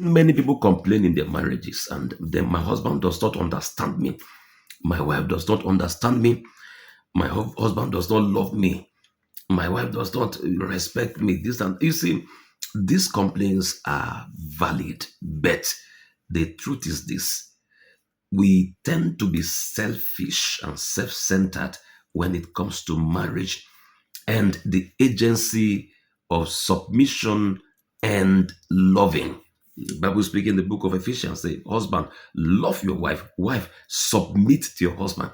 Many people complain in their marriages, and then my husband does not understand me. My wife does not understand me. My husband does not love me. My wife does not respect me. This and you see, these complaints are valid, but the truth is this: we tend to be selfish and self-centered when it comes to marriage and the agency of submission and loving. The Bible speaking in the book of Ephesians, say, husband, love your wife. Wife, submit to your husband.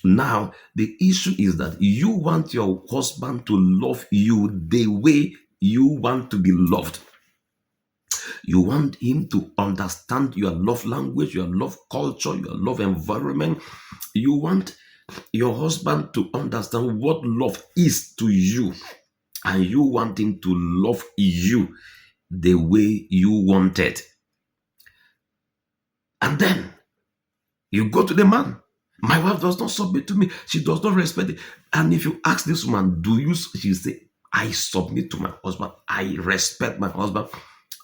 Now, the issue is that you want your husband to love you the way you want to be loved. You want him to understand your love language, your love culture, your love environment. You want your husband to understand what love is to you, and you want him to love you the way you want it. And then you go to the man. My wife does not submit to me. She does not respect it. And if you ask this woman, do you? She say, I submit to my husband. I respect my husband.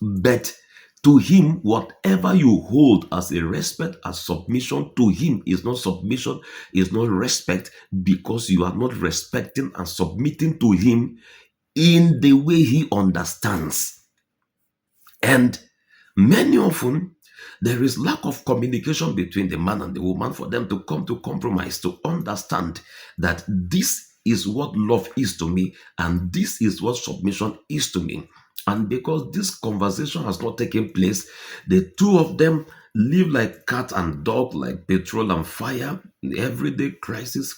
But to him, whatever you hold as a respect, as submission, to him is not submission, is not respect, because you are not respecting and submitting to him in the way he understands. And many often, there is lack of communication between the man and the woman for them to come to compromise, to understand that this is what love is to me and this is what submission is to me. And because this conversation has not taken place, the two of them live like cat and dog, like petrol and fire, everyday crisis,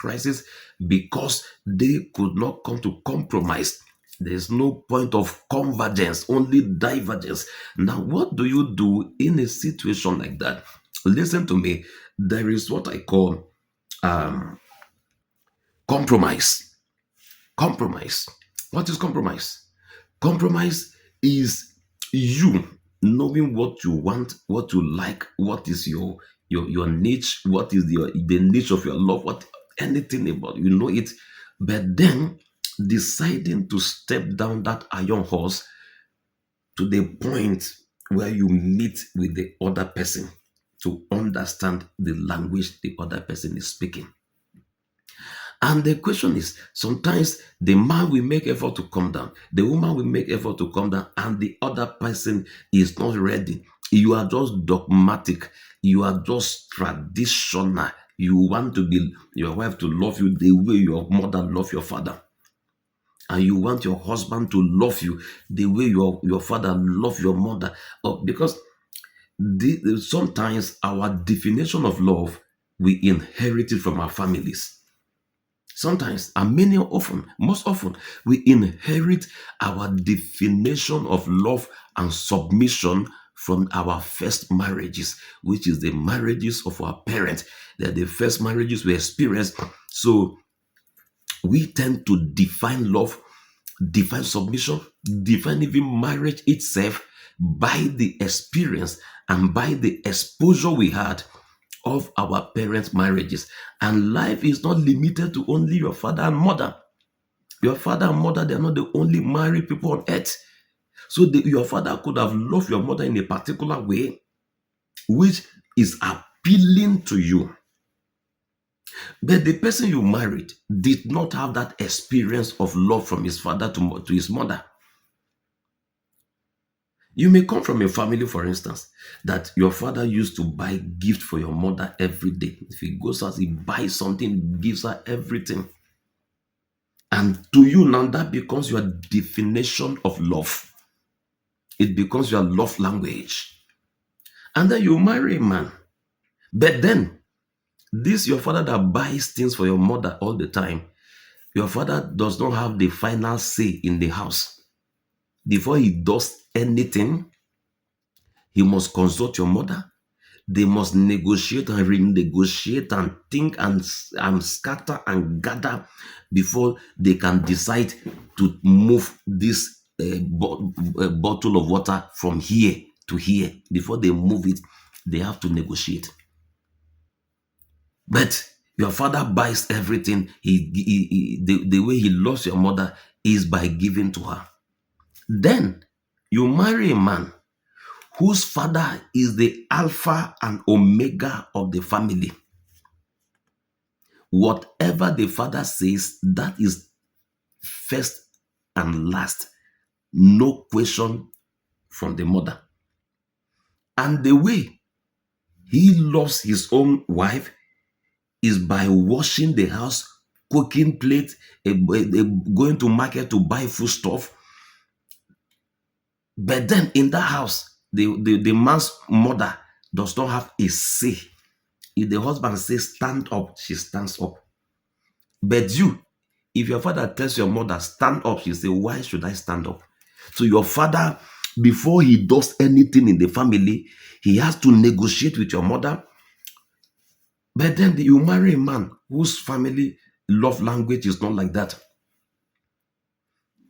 because they could not come to compromise. There's no point of convergence, only divergence. Now, what do you do in a situation like that? Listen to me. There is what I call um, compromise. Compromise. What is compromise? Compromise is you knowing what you want, what you like, what is your niche, what is the niche of your love, what anything about you know it, but then deciding to step down that iron horse to the point where you meet with the other person to understand the language the other person is speaking. And the question is, sometimes the man will make effort to come down, the woman will make effort to come down, and the other person is not ready. You are just dogmatic, you are just traditional. You want to be your wife to love you the way your mother loved your father. And you want your husband to love you the way your father loved your mother. Because sometimes our definition of love, we inherit it from our families. Sometimes, and many often, most often, we inherit our definition of love and submission from our first marriages, which is the marriages of our parents. They're the first marriages we experienced. So we tend to define love, define submission, define even marriage itself by the experience and by the exposure we had of our parents' marriages. And life is not limited to only your father and mother. Your father and mother, they're not the only married people on earth. So your father could have loved your mother in a particular way, which is appealing to you. But the person you married did not have that experience of love from his father to his mother. You may come from a family, for instance, that your father used to buy gift for your mother every day. If he goes out, he buys something, gives her everything. And to you now, that becomes your definition of love. It becomes your love language. And then you marry a man. But then, this your father that buys things for your mother all the time, your father does not have the final say in the house. Before he does anything, he must consult your mother. They must negotiate and renegotiate and think and scatter and gather before they can decide to move this bottle of water from here to here. Before they move it, they have to negotiate. But your father buys everything. The way he loves your mother is by giving to her. Then you marry a man whose father is the Alpha and Omega of the family. Whatever the father says, that is first and last. No question from the mother. And the way he loves his own wife is by washing the house, cooking plate, going to market to buy food stuff. But then in that house, the man's mother does not have a say. If the husband says stand up, she stands up. But you, if your father tells your mother stand up, she say, why should I stand up? So your father, before he does anything in the family, he has to negotiate with your mother. But then you marry a man whose family love language is not like that.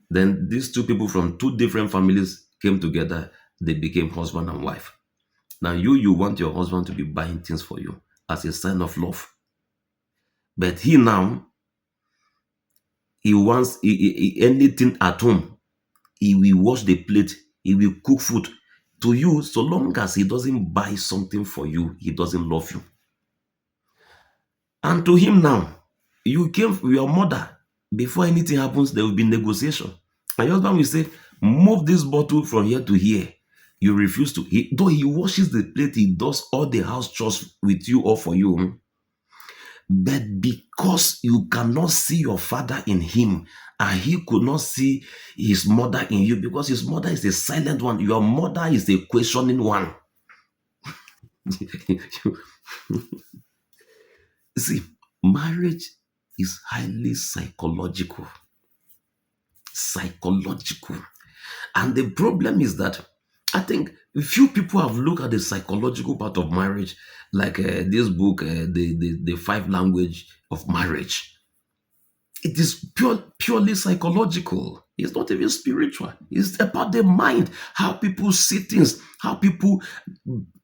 Then these two people from two different families came together. They became husband and wife. Now you want your husband to be buying things for you as a sign of love. But he now, he wants anything at home. He will wash the plate. He will cook food. To you, so long as he doesn't buy something for you, he doesn't love you. And to him now, you came with your mother. Before anything happens, there will be negotiation. And your husband will say, move this bottle from here to here. You refuse to. Though he washes the plate, he does all the house chores with you or for you. But because you cannot see your father in him, and he could not see his mother in you, because his mother is a silent one, your mother is a questioning one. See, marriage is highly psychological. Psychological. And the problem is that I think few people have looked at the psychological part of marriage, like this book, the five language of marriage. It is purely psychological. It's not even spiritual. It's about the mind, how people see things, how people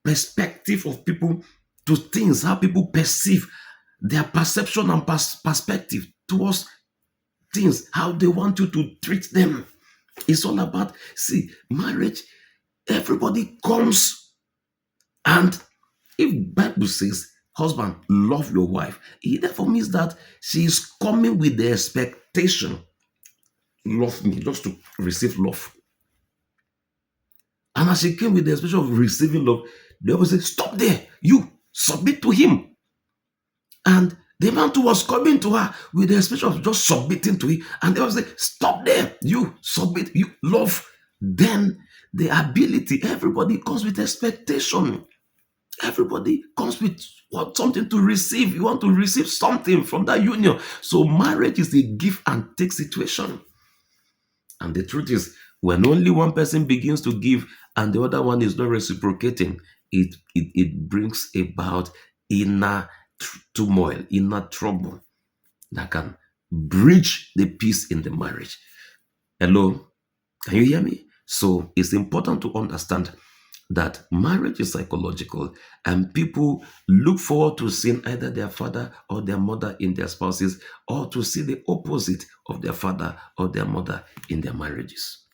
perspective of people to things, how people perceive their perception and perspective towards things, how they want you to treat them. It's all about, see, marriage, everybody comes, and if Bible says, husband, love your wife, it therefore means that she is coming with the expectation, love me, just to receive love. And as she came with the expectation of receiving love, the Bible says, stop there, you submit to him. And the man too was coming to her with the expectation of just submitting to him. And they was like, stop there, you submit, you love. Then the ability, everybody comes with expectation. Everybody comes with something to receive. You want to receive something from that union. So marriage is a give and take situation. And the truth is, when only one person begins to give and the other one is not reciprocating, it brings about inner turmoil, inner trouble that can breach the peace in the marriage. Hello? Can you hear me? So it's important to understand that marriage is psychological, and people look forward to seeing either their father or their mother in their spouses, or to see the opposite of their father or their mother in their marriages.